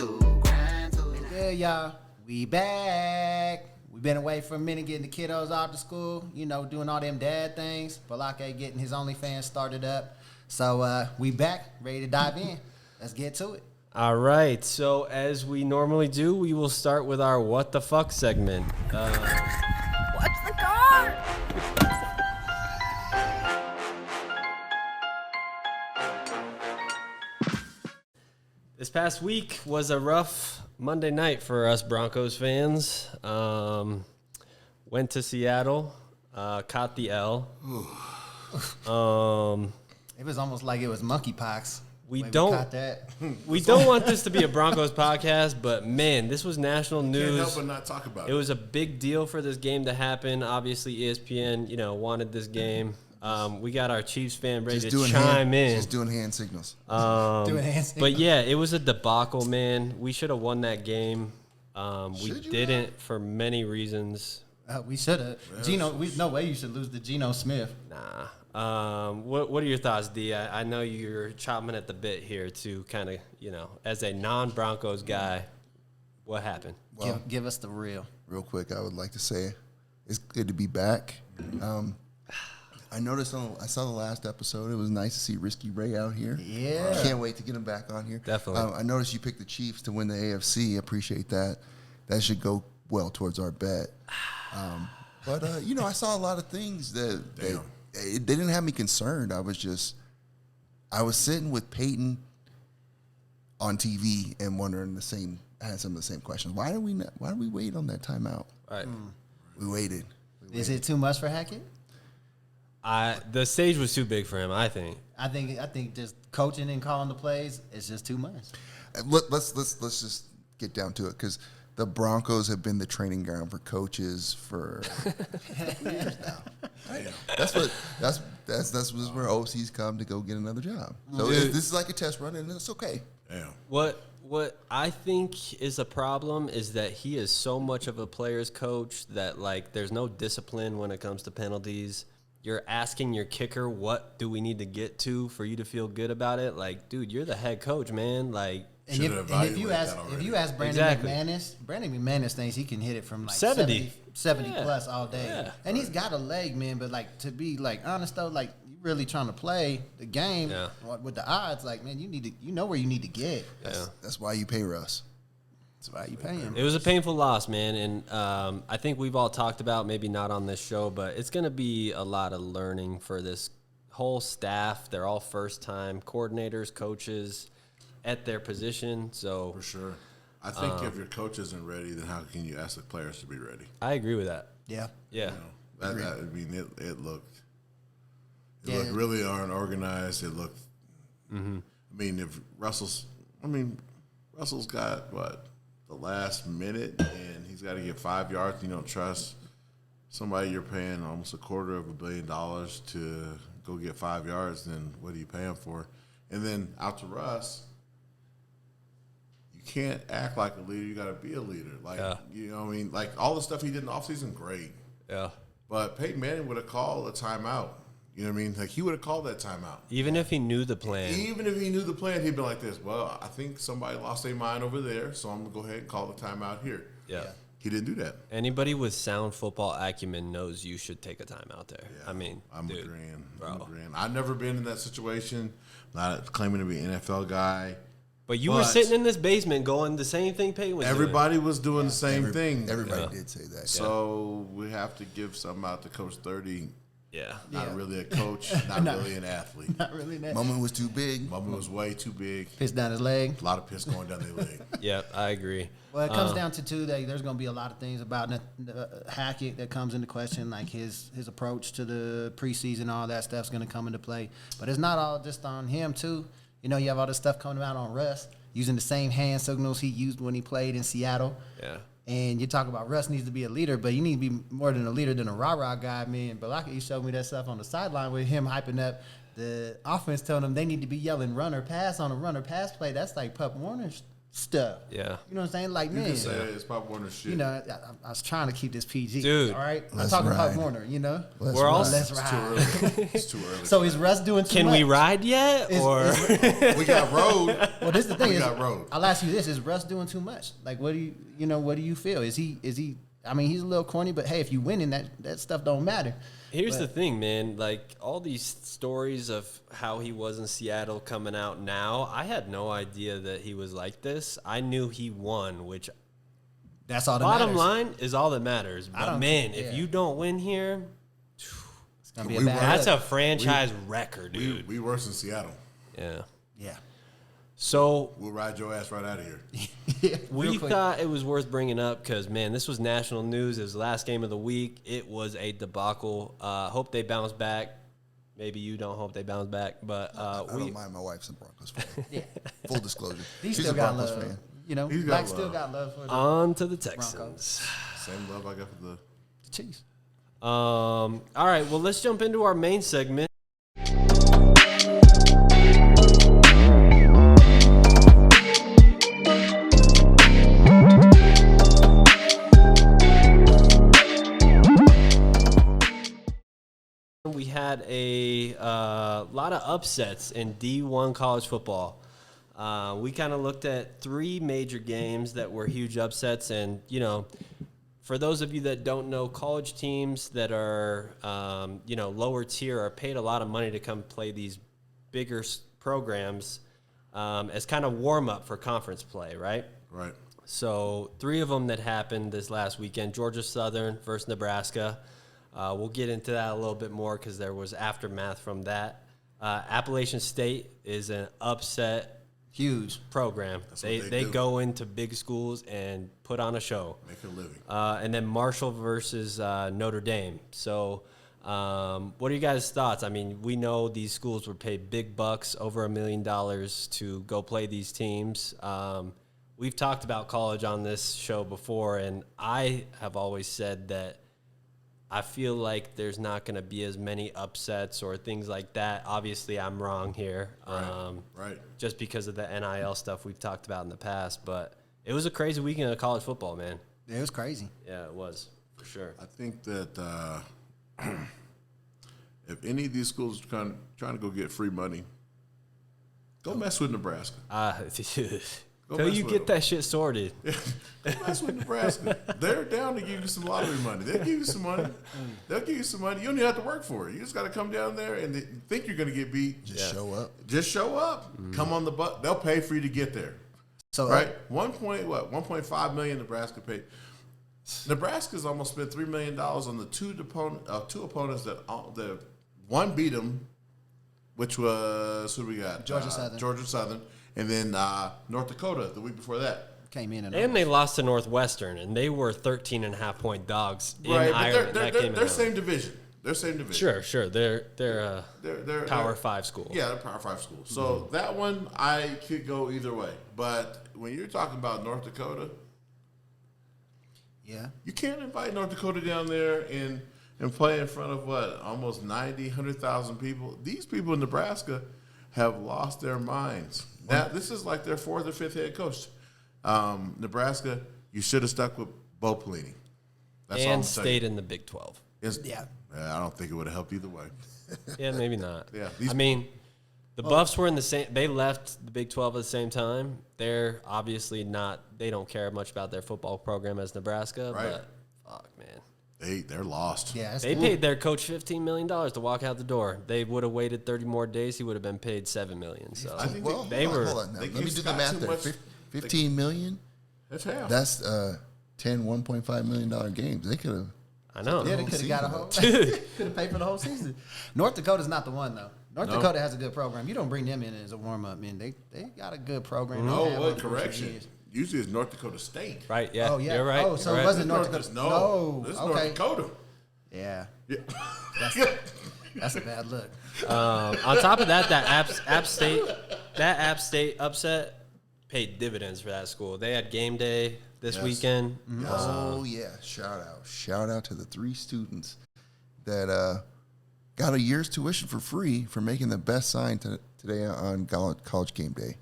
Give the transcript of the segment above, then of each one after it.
Good, y'all. We back. We've been away for a minute getting the kiddos out to school, you know, doing all them dad things. Balake getting his OnlyFans started up. So we back, ready to dive in. Let's get to it. All right. So as we normally do, we will start with our What the Fuck segment. What's the card? This past week was a rough Monday night for us Broncos fans. Went to Seattle, caught the L. It was almost like it was monkeypox. We don't want this to be a Broncos podcast, but man, this was national news. Can't help but not talk about it. It was a big deal for this game to happen. Obviously, ESPN, wanted this game. We got our Chiefs fan ready to chime in. Just doing hand signals. But yeah, it was a debacle, man. We should have won that game. We didn't for many reasons. We should have. Geno, no way you should lose to Geno Smith. Nah. What are your thoughts, D? I know you're chomping at the bit here to kind of, as a non-Broncos guy, what happened? Well, Give us the real. Real quick, I would like to say it's good to be back. I noticed I saw the last episode. It was nice to see Risky Ray out here. Yeah. Can't wait to get him back on here. Definitely. I noticed you picked the Chiefs to win the AFC. Appreciate that. That should go well towards our bet. But I saw a lot of things that they didn't have me concerned. I was sitting with Peyton on TV and wondering I had some of the same questions. Why did we wait on that timeout? Right. We waited. Is it too much for Hackett? The stage was too big for him, I think. I think just coaching and calling the plays is just too much. Let's just get down to it, because the Broncos have been the training ground for coaches for years now. That's where OCs come to go get another job. So this is like a test run, and it's okay. Damn. What I think is a problem is that he is so much of a player's coach that, there's no discipline when it comes to penalties. You're asking your kicker, what do we need to get to for you to feel good about it? Dude, you're the head coach, man. If you ask Brandon McManus, Brandon McManus thinks he can hit it from 70 plus all day. Yeah. And he's got a leg, man, but to be honest though, you really trying to play the game with the odds, man, you know where you need to get. That's why you pay Russ. That's why you pay him. It was a painful loss, man, and I think we've all talked about, maybe not on this show, but it's going to be a lot of learning for this whole staff. They're all first-time coordinators, coaches at their position. So For sure. I think if your coach isn't ready, then how can you ask the players to be ready? I agree with that. Yeah. Yeah. It looked really unorganized. It looked. Mm-hmm. If Russell's got the last minute, and he's got to get 5 yards. You don't trust somebody you're paying almost $250 million to go get 5 yards. Then what do you pay him for? And then out to Russ, you can't act like a leader. You got to be a leader. All the stuff he did in the offseason, great. Yeah. But Peyton Manning would have called a timeout. You know what I mean? He would have called that timeout. Even if he knew the plan. Even if he knew the plan, he'd be like this. Well, I think somebody lost their mind over there, so I'm going to go ahead and call the timeout here. Yeah. He didn't do that. Anybody with sound football acumen knows you should take a timeout there. Yeah. I'm agreeing. I've never been in that situation. Not claiming to be an NFL guy. But you were sitting in this basement going the same thing Peyton was doing. Everybody was doing the same thing. Everybody did say that. So we have to give something out to Coach 30. Yeah. Not really a coach, not really an athlete. Not really that. Moment was too big. Moment was way too big. Piss down his leg. A lot of piss going down their leg. Yeah, I agree. Well, it comes down to there's going to be a lot of things about Hackett that comes into question, like his approach to the preseason, all that stuff's going to come into play. But it's not all just on him, too. You have all this stuff coming out on Russ, using the same hand signals he used when he played in Seattle. Yeah. And you talk about Russ needs to be a leader, but you need to be more than a leader than a rah-rah guy, man. But you showed me that stuff on the sideline with him hyping up the offense, telling them they need to be yelling run or pass on a run or pass play. That's like Pup Warner stuff. Yeah. You know what I'm saying? Like, You man, can say that it's Pop Warner shit. you know, I was trying to keep this PG. Dude. All right? I'm Let's talking ride. Pop Warner, you know? Let's We're all- ride. Let's It's too ride. early. It's too early. So is Russ doing too Can much? we ride yet? Or we got road. Well, this is the thing. We Is, got road. I'll ask you this: is Russ doing too much? Like, what do you feel? Is he? I mean, he's a little corny, but hey, if you winning, that stuff don't matter. here's the thing, man. Like, all these stories of how he was in Seattle coming out now, I had no idea that he was like this. I knew he won, which That's all that bottom matters. line is all that matters. But, don't- man, yeah. if you don't win here, It's gonna be a We bad. that's look. a franchise record, dude. We worse than Seattle. Yeah. Yeah. So We'll ride your ass right out of here. Yeah, we real quick. thought it was worth bringing up because, man, this was national news. It was the last game of the week. It was a debacle. Hope they bounce back. Maybe you don't hope they bounce back, but I we don't mind. My wife's a Broncos fan. Full disclosure. He She's still a got Broncos love. fan. You know, He's got Black love. still got love for the on to the Texans. Same love I got for the. Chiefs. All right, well, let's jump into our main segment. We had a lot of upsets in D1 college football. We kind of looked at 3 major games that were huge upsets. And, you know, for those of you that don't know, college teams that are, lower tier are paid a lot of money to come play these bigger programs as kind of warm-up for conference play, right? Right. So 3 of them that happened this last weekend: Georgia Southern versus Nebraska. We'll get into that a little bit more because there was aftermath from that. Appalachian State is an upset Huge. program. what They they do. go into big schools and put on a show. Make a living. And then Marshall versus Notre Dame. So what are you guys' thoughts? I mean, we know these schools were paid big bucks, over $1 million to go play these teams. We've talked about college on this show before, and I have always said that I feel like there's not going to be as many upsets or things like that. Obviously, I'm wrong here. Right. Just because of the NIL stuff we've talked about in the past. But it was a crazy weekend of college football, man. Yeah, it was crazy. Yeah, it was, for sure. I think that if any of these schools are trying to go get free money, go mess with Nebraska. Till mess you with get them. that shit sorted. Go mess with Nebraska. They're down to give you some lottery money. They'll give you some money. They'll give you some money. You don't even have to work for it. You just got to come down there and they think you're going to get beat. Just show up. Just show up. Come on the bus. They'll pay for you to get there. So Right? 1.5 million Nebraska paid. Nebraska's almost spent $3 million on the two opponents that one beat them, which was who we got? Georgia Southern. Georgia Southern, and then North Dakota the week before that. came in And they lost to Northwestern, and they were 13.5-point dogs in Right, Ireland. but That came in they're same division. They're same division. Sure. They're a They're Power 5 school. Yeah, they're Power 5 school. So that one I could go either way. But when you're talking about North Dakota, Yeah. you can't invite North Dakota down there and play in front of almost 90, 100,000 people. These people in Nebraska have lost their minds. Now, this is like their 4th or 5th head coach. Nebraska, you should have stuck with Bo Pelini. That's all I'm and saying. stayed in the Big 12. Yeah. I don't think it would have helped either way. Yeah, maybe not. Yeah, I mean, the Buffs were in the same. They left the Big 12 at the same time. They're obviously not. They don't care much about their football program as Nebraska. Right. But fuck, man, They're lost. Yeah. they paid their coach $15 million to walk out the door. They would have waited 30 more days. He would have been paid $7 million. So I think Well, they hold on, were- hold on now. they Let me give do the Scott math too there. much- 15 million? That's half. That's 10 $1.5 million games. They could have. I know. Yeah, they could have got a whole. Could have paid for the whole season. North Dakota's not the one though. North Dakota has a good program. You don't bring them in as a warm up. Man, they got a good program. No, They have one for correction. years. Usually it's North Dakota State. Right? Yeah. Oh yeah. You're right. Oh, so You're it right. wasn't North Dakota. No, this is North okay. Dakota. Yeah. Yeah. That's a bad look. On top of that, App State upset paid dividends for that school. They had game day this Yes. weekend. Oh, yeah. Shout out to the 3 students that got a year's tuition for free for making the best sign today on college game day.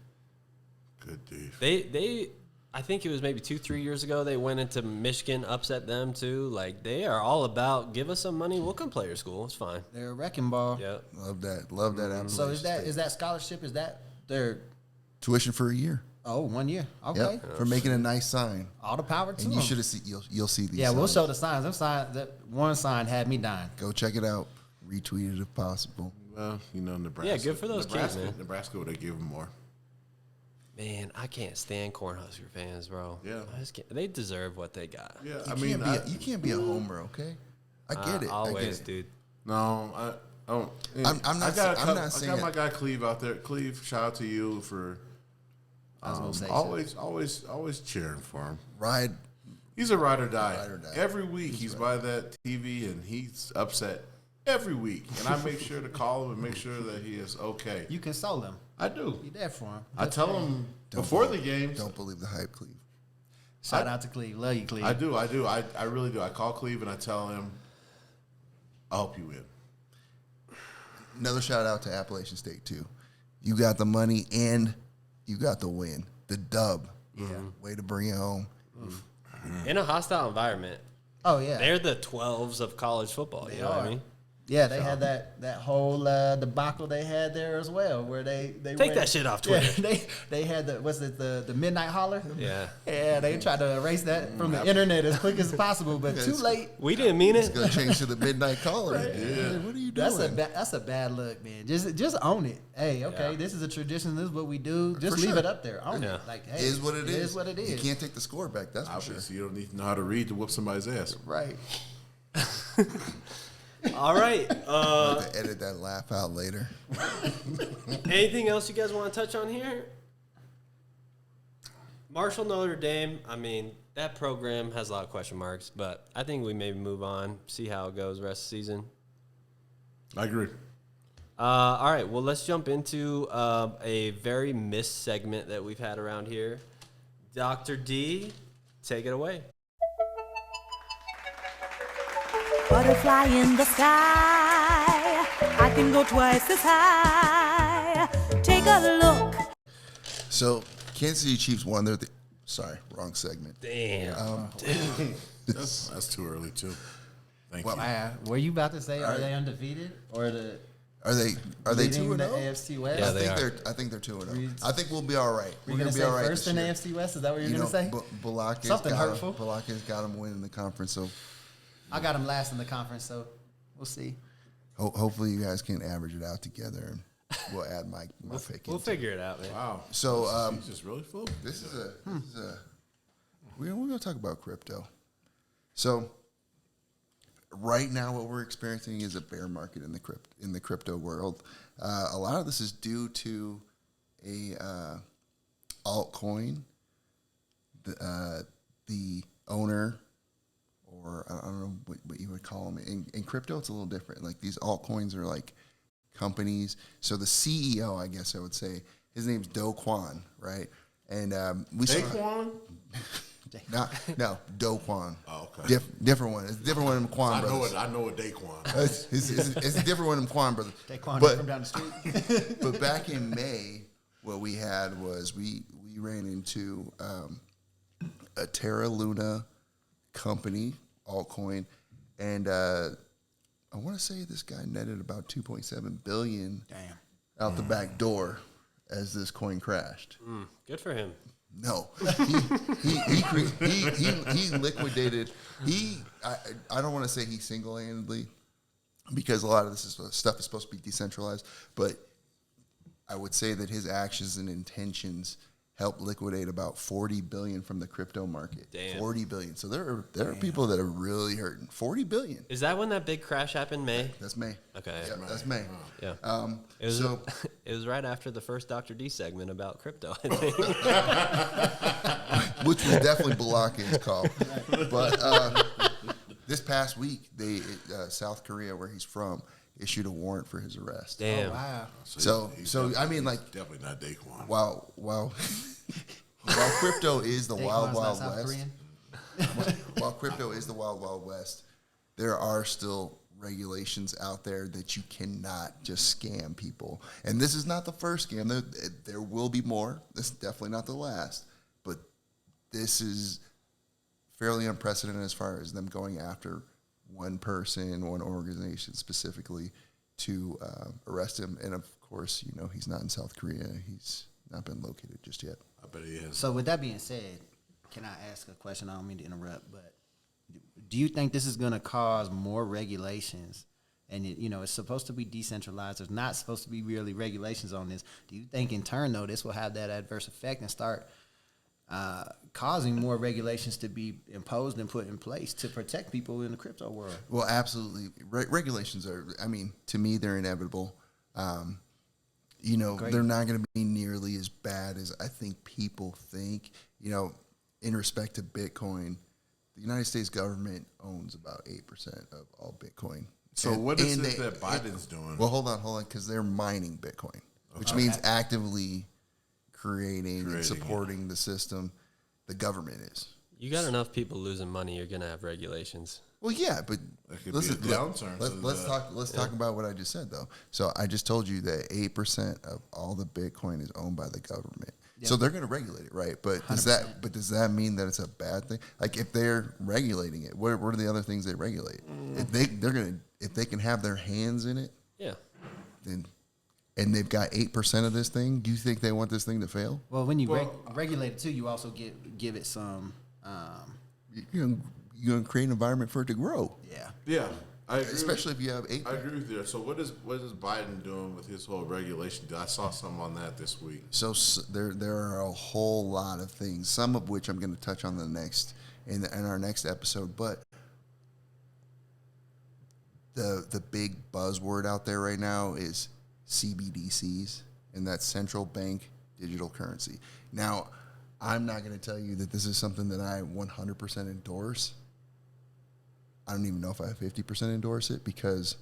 Good defense. They I think it was maybe 2-3 years ago they went into Michigan, upset them too. Like they are all about give us some money, we'll come play your school. It's fine. They're a wrecking ball. Yep. Love that. So is that scholarship? Is that their tuition for a year? 1 year? Okay. Yep, for making a nice sign. All the power to And you them. should have seen. You'll see these. Yeah, we'll signs. show the signs. Them signs. That one sign had me dying. Go check it out. Retweet it if possible. Well, Nebraska. Yeah, good for those kids, man. Nebraska would have given more. Man, I can't stand Cornhusker fans, bro. Yeah. I just can't. They deserve what they got. Yeah, You can't be a homer, okay? I get it. Always, I get it. dude. No, I don't. I'm not I saying got my guy Cleve out there. Cleve, shout out to you for always cheering for him. Ride. He's a ride or die. Ride or die. Every week he's by that TV and he's upset every week, and I make sure to call him and make sure that he is okay. You console them. I do. You there for them. I tell him before the games. Don't believe the hype, Cleve. Shout out to Cleve. Love you, Cleve. I do. I really do. I call Cleve and I tell him, I'll help you win. Another shout out to Appalachian State too. You got the money and you got the win, the dub. Yeah. Way to bring it home. In a hostile environment, Oh yeah. they're the 12s of college football. You know what I mean? Yeah, they had that whole debacle they had there as well, where they Take went- that shit off Twitter. Yeah, they had the midnight holler. Yeah. Yeah, they tried to erase that from the internet as quick as possible, but too late. We didn't mean It's it. gonna change to the midnight caller. Yeah. What are you doing? That's a bad look, man. Just own it. Hey, okay, Yeah. this is a tradition. This is what we do. Just For leave sure. it up there. Own Yeah. it. Like, hey, It is what it is. It is what it is. You can't take the score back. That's for sure. Obviously, you don't need to know how to read to whoop somebody's ass. Right. All right. I'll have to edit that laugh out later. Anything else you guys want to touch on here? Marshall Notre Dame. I mean, that program has a lot of question marks, but I think we maybe move on, see how it goes rest of the season. I agree. All right. Well, let's jump into a very missed segment that we've had around here. Dr. D, take it away. Butterfly in the sky, I can go twice as high. Take a look. So, Kansas City Chiefs won. Sorry, wrong segment. Damn. That's too early too. Thank you. Were you about to say, are they undefeated or Are they leading 2-0? the AFC West? Yeah, they are. I think they're 2-0. I think we'll be all right. We're gonna be say all right first this in the year. AFC West. Is that what you're You gonna say? Balaka's Something got hurtful. Balaka's got them winning the conference, so I got them last in the conference, so we'll see. hopefully you guys can average it out together, and we'll add my pick. We'll into it. figure it out, man. Wow. So He's just really full. this is a we're gonna talk about crypto. So right now, what we're experiencing is a bear market in the crypto world. A lot of this is due to a altcoin. The owner, or I don't know what you would call them. In crypto, it's a little different. Like these altcoins are like companies. So the CEO, I guess I would say, his name's Do Kwon, right? And we saw. Daquan? No, Do Kwon. Oh, okay. Different one. It's a different one than Kwon I brothers. know what Daquan. It's a different one than Kwon brothers. Daquan But- from down the street. But back in May, what we had was we ran into a Terra Luna company altcoin, and I want to say this guy netted about 2.7 billion Damn. out the back door as this coin crashed. Good for him. No, he liquidated. I don't want to say he single-handedly, because a lot of this stuff is supposed to be decentralized, but I would say that his actions and intentions helped liquidate about 40 billion from the crypto market. Damn. 40 billion. So there are people that are really hurting. 40 billion. Is that when that big crash happened, May? That's May. Okay. Yep, that's May. Yeah. It was so it was right after the first Dr. D segment about crypto, I think. which was definitely Balakin's call. But this past week, South Korea, where he's from, issued a warrant for his arrest. Damn. Wow. So I mean, like, Definitely not Daquan. while crypto is the wild Daquan's not wild South west, Korean. while crypto is the wild wild west, there are still regulations out there that you cannot just scam people. And this is not the first scam. There will be more. This is definitely not the last. But this is fairly unprecedented as far as them going after one person, one organization specifically to arrest him. And, of course, he's not in South Korea. He's not been located just yet. I bet he is. So with that being said, can I ask a question? I don't mean to interrupt, but do you think this is going to cause more regulations? And it's supposed to be decentralized. There's not supposed to be really regulations on this. Do you think in turn though this will have that adverse effect and start causing more regulations to be imposed and put in place to protect people in the crypto world? Well, absolutely. Regulations are, to me, they're inevitable. Great. They're not going to be nearly as bad as I think people think. In respect to Bitcoin, the United States government owns about 8% of all Bitcoin. So what is it that Biden's doing? Well, hold on, because they're mining Bitcoin, which means actively creating and supporting the system. The government is. You got enough people losing money, you're gonna have regulations. Well, yeah, but Let's talk about what I just said though. So I just told you that 8% of all the Bitcoin is owned by the government. Yep. So they're going to regulate it, right? But does that mean that it's a bad thing? Like if they're regulating it, what are the other things they regulate? If they can have their hands in it, yeah, then and they've got 8% of this thing, do you think they want this thing to fail? Well, when you regulate it too, you also give it some. You're going to create an environment for it to grow. Yeah. I agree especially if you have 8. I agree with you. So what is Biden doing with his whole regulation? I saw something on that this week. So there are a whole lot of things, some of which I'm going to touch on in our next episode. But the big buzzword out there right now is CBDCs, and that's central bank digital currency. Now, I'm not going to tell you that this is something that I 100% endorse. I don't even know if I 50% endorse it, because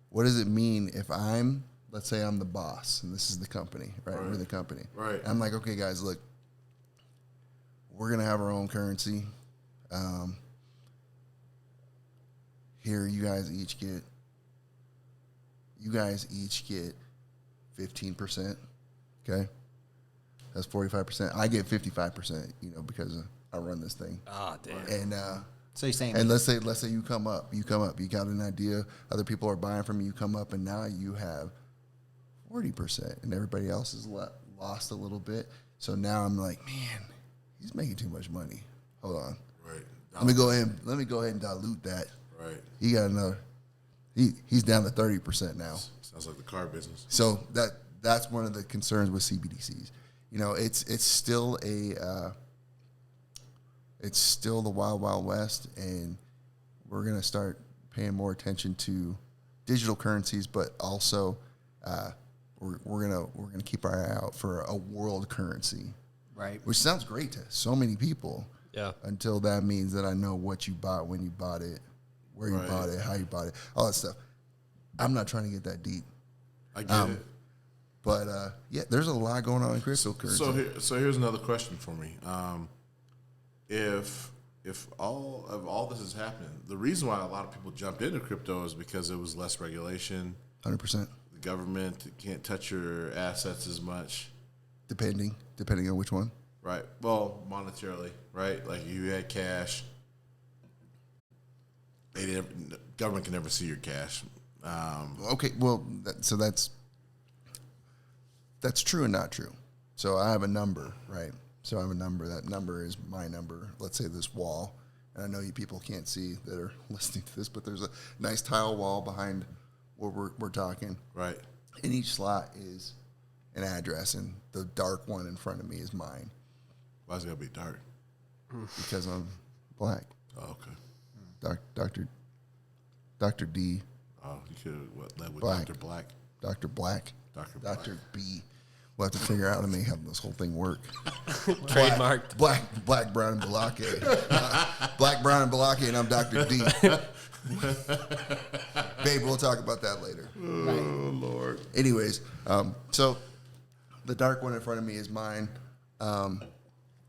what does it mean if let's say I'm the boss and this is the company, right? We're the company. Right. I'm like, okay, guys, look, we're going to have our own currency. Here, you guys each get 15%, okay? That's 45%. I get 55%, because I run this thing. Ah, damn. And So you're saying, and let's say you come up, you got an idea, other people are buying from you, come up, and now you have 40%, and everybody else has lost a little bit. So now I'm like, man, he's making too much money. Hold on, Right. let me go ahead and dilute that. Right. He got another. He's down to 30% now. Sounds like the car business. So that's one of the concerns with CBDCs. It's still it's still the wild, wild west, and we're going to start paying more attention to digital currencies, but also we're gonna keep our eye out for a world currency, right? Which sounds great to so many people. Yeah. Until that means that I know what you bought, when you bought it, where you bought it, how you bought it, all that stuff. I'm not trying to get that deep. I get it. But yeah, there's a lot going on in cryptocurrency. So here's another question for me. If all this is happening, the reason why a lot of people jumped into crypto is because it was less regulation. 100%. The government can't touch your assets as much. Depending on which one. Right. Well, monetarily, right? Like you had cash. Government can never see your cash. Okay. Well, that's true and not true. So I have a number, right? So I have a number. That number is my number. Let's say this wall. And I know you people can't see that are listening to this, but there's a nice tile wall behind where we're talking. Right. And each slot is an address, and the dark one in front of me is mine. Why is it gotta be dark? Because I'm black. Oh, okay. Dr. D. Oh, you could have led with Black. Dr. Black. Dr. Black. Dr. B. We'll have to figure out how to make this whole thing work. Trademarked. Black, brown, and Balake. Black, brown, and Balake, and I'm Dr. D. Babe, we'll talk about that later. Oh, Lord. Anyways, so the dark one in front of me is mine.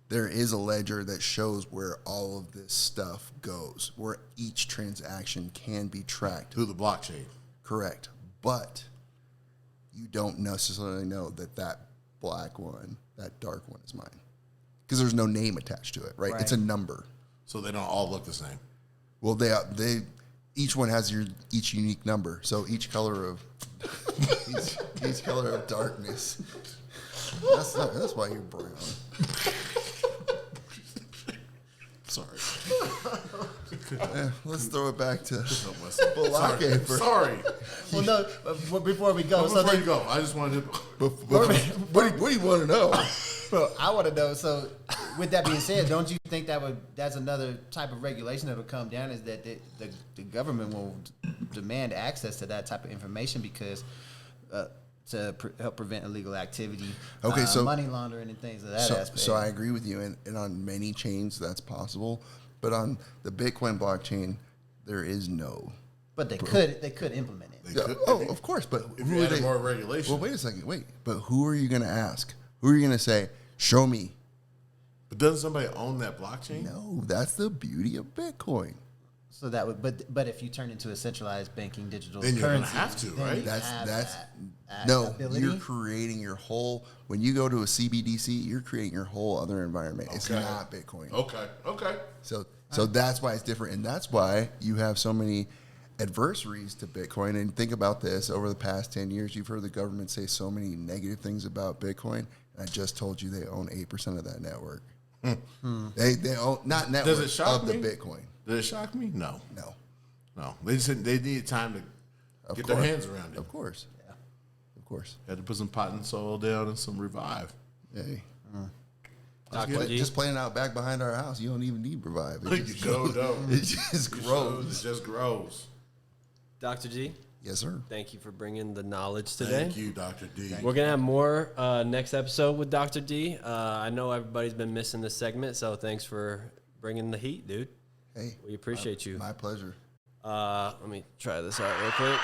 there is a ledger that shows where all of this stuff goes, where each transaction can be tracked. Through the blockchain. Correct. But you don't necessarily know that black one, that dark one is mine. Because there's no name attached to it, right? It's a number. So they don't all look the same. Well, they each one has each unique number. So each color of each color of darkness. That's why you're brown. Sorry. Let's throw it back to Sorry. Sorry. Well, no. Before we go, Before you go, I just wanted to. what do you want to know? Well, I want to know. So, with that being said, don't you think that's another type of regulation that will come down? Is that the government will demand access to that type of information because to help prevent illegal activity, so money laundering and things of that aspect. So I agree with you, and on many chains that's possible, but on the Bitcoin blockchain, there is no. But they could implement it. Of course, but If who you are added they? more regulation. Well, wait a second. But who are you going to ask? Who are you going to say, show me? But doesn't somebody own that blockchain? No, that's the beauty of Bitcoin. So that would, but if you turn into a centralized banking digital Then you're gonna currency, have to, then right? you have That's that no. ability. You're creating your whole. When you go to a CBDC, you're creating your whole other environment. It's Okay. not Bitcoin. Okay. So that's why it's different, and that's why you have so many adversaries to Bitcoin. And think about this: over the past 10 years, you've heard the government say so many negative things about Bitcoin. And I just told you they own 8% of that network. They own not network Does it shock of me? the Bitcoin. Did it shock me? No. No, They just said they needed time to get their hands around it. Of course. Yeah. Of course. Had to put some pot and soil down and some revive. Hey. Dr. G. Just playing out back behind our house, you don't even need revive. It You just, go, though. it just grows. It just grows. Dr. G, Yes, sir. thank you for bringing the knowledge today. Thank you, Dr. D. We're going to have more next episode with Dr. D. I know everybody's been missing this segment, so thanks for bringing the heat, dude. Hey, We appreciate you. my pleasure. Let me try this out real quick.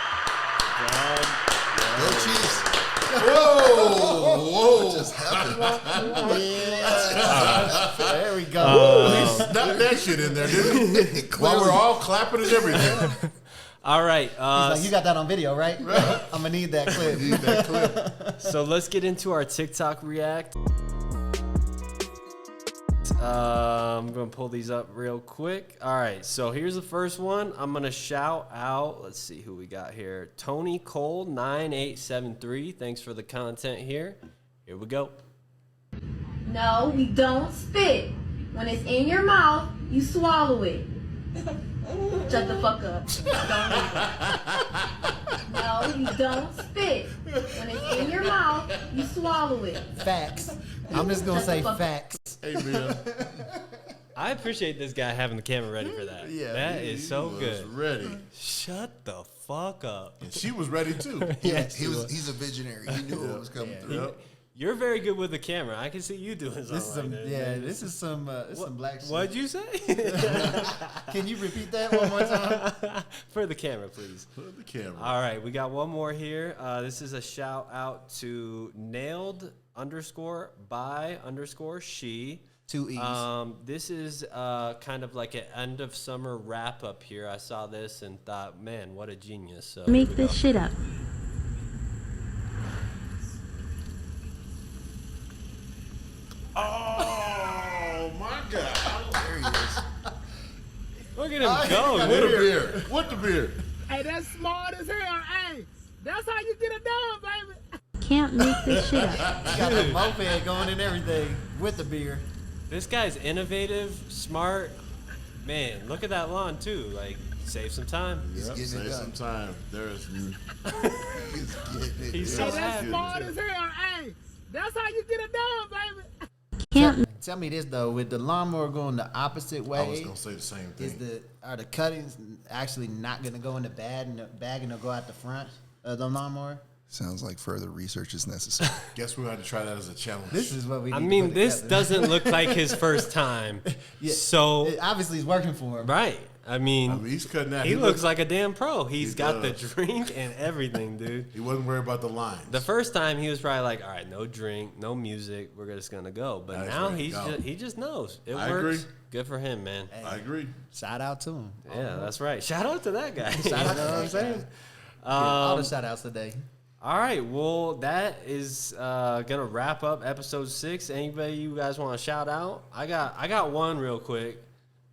Go Chiefs. Whoa! Just happened. There we go. Snuck that shit in there, didn't he? While we're all clapping and everything. All right. He's like, you got that on video, right? I'm gonna need that clip. So let's get into our TikTok react. I'm going to pull these up real quick. All right, so here's the first one. I'm going to shout out, let's see who we got here. Tony Cole 9873. Thanks for the content here. Here we go. No, we don't spit. When it's in your mouth, you swallow it. Shut the fuck up. No, you don't spit. When it's in your mouth, you swallow it. Facts. I'm just gonna say facts. Hey, man. I appreciate this guy having the camera ready for that. Yeah, that is so Was good. ready. Shut the fuck up. And she was ready, too. Yes, He's a visionary. He knew what was coming through. Yep. You're very good with the camera. I can see you doing something. This is some, like yeah. that. This is some black shit. What'd you say? Can you repeat that one more time? For the camera, please. Put the camera. All right, we got one more here. This is a shout out to nailed _by_ she. 2 E's. This is kind of like an end of summer wrap up here. I saw this and thought, man, what a genius. So Make this shit up. Oh, my God. There he is. look at him go, With dude. the beer. With the beer. Hey, that's smart as hell. Hey, that's how you get it done, baby. Can't make this shit up. Got the moped going and everything with the beer. This guy's innovative, smart. Man, look at that lawn too. Like, save some time. He's Yep, getting it save done. some time. There is. He's getting it He's done. so Hey, that's happy. smart as hell. Hey, that's how you get it done, baby. Can't Tell me this though, with the lawnmower going the opposite way, I was going to say the same thing. are the cuttings actually not gonna go in the bag and they'll go out the front of the lawnmower? Sounds like further research is necessary. Guess we're going to try that as a challenge. This is what we. I need to mean, put this together. doesn't look like his first time. Yeah, So it obviously it's working for him. right. I mean, he's cutting that. He looks like a damn pro. He's got does. the drink and everything, dude. He wasn't worried about the lines. The first time he was probably like, all right, no drink, no music, we're just gonna go. But Nice now way to go. he just knows it I works. agree. Good for him, man. I agree. Shout out to him. Yeah, that's right. Shout out to that guy. Shout You out know to what I'm that saying? All the shout outs today. All right, well, that is gonna wrap up episode 6. Anybody you guys want to shout out? I got one real quick.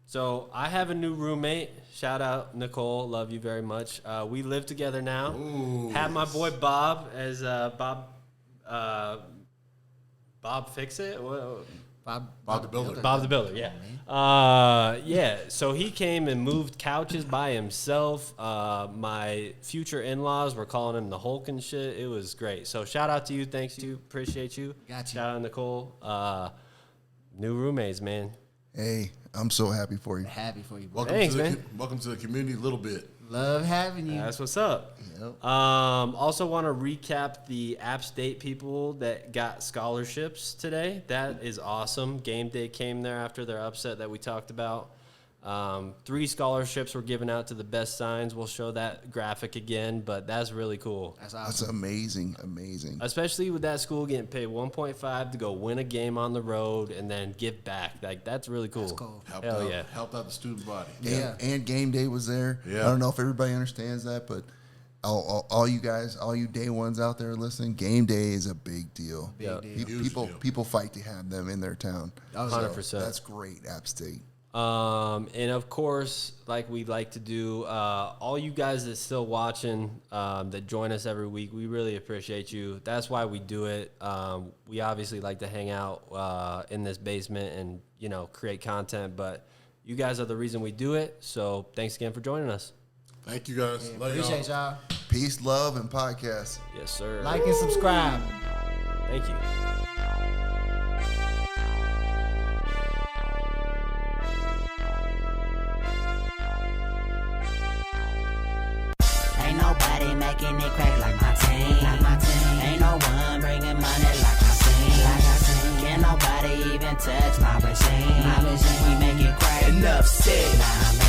So I have a new roommate. Shout out Nicole, love you very much. We live together now. Ooh. Have my boy Bob as Bob Fix It. Bob the Builder. Bob the Builder, yeah. Yeah, so he came and moved couches by himself. My future in-laws were calling him the Hulk and shit. It was great. So shout out to you. Thanks you. Appreciate you. Got you. Shout out Nicole. New roommates, man. Hey, I'm so happy for you. Happy for you, bro. Thanks, man. Welcome to the community a little bit. Love having you. That's what's up. Yep. Also want to recap the App State people that got scholarships today. That is awesome. Game day came there after their upset that we talked about. 3 scholarships were given out to the best signs. We'll show that graphic again, but that's really cool. That's That's awesome. amazing. Especially with that school getting paid $1.5 to go win a game on the road and then give back. Like, that's really cool. That's cool. Helped out the student body. Yeah. And game day was there. Yeah. I don't know if everybody understands that, but all you guys, all you day ones out there listening, game day is a big deal. Big deal. Huge deal. People fight to have them in their town. 100%. That's great, App State. And of course, like we like to do, all you guys that still watching, that join us every week, we really appreciate you. That's why we do it. We obviously like to hang out in this basement and, you know, create content, but you guys are the reason we do it. So thanks again for joining us. Thank you guys. Love Appreciate y'all. Peace, love, and podcast. Yes, sir. Like and subscribe. Thank you. Ain't nobody making it crack like my team. Ain't no one bringing money like I seen. Can't nobody even touch my machine. We make it crack. Enough said.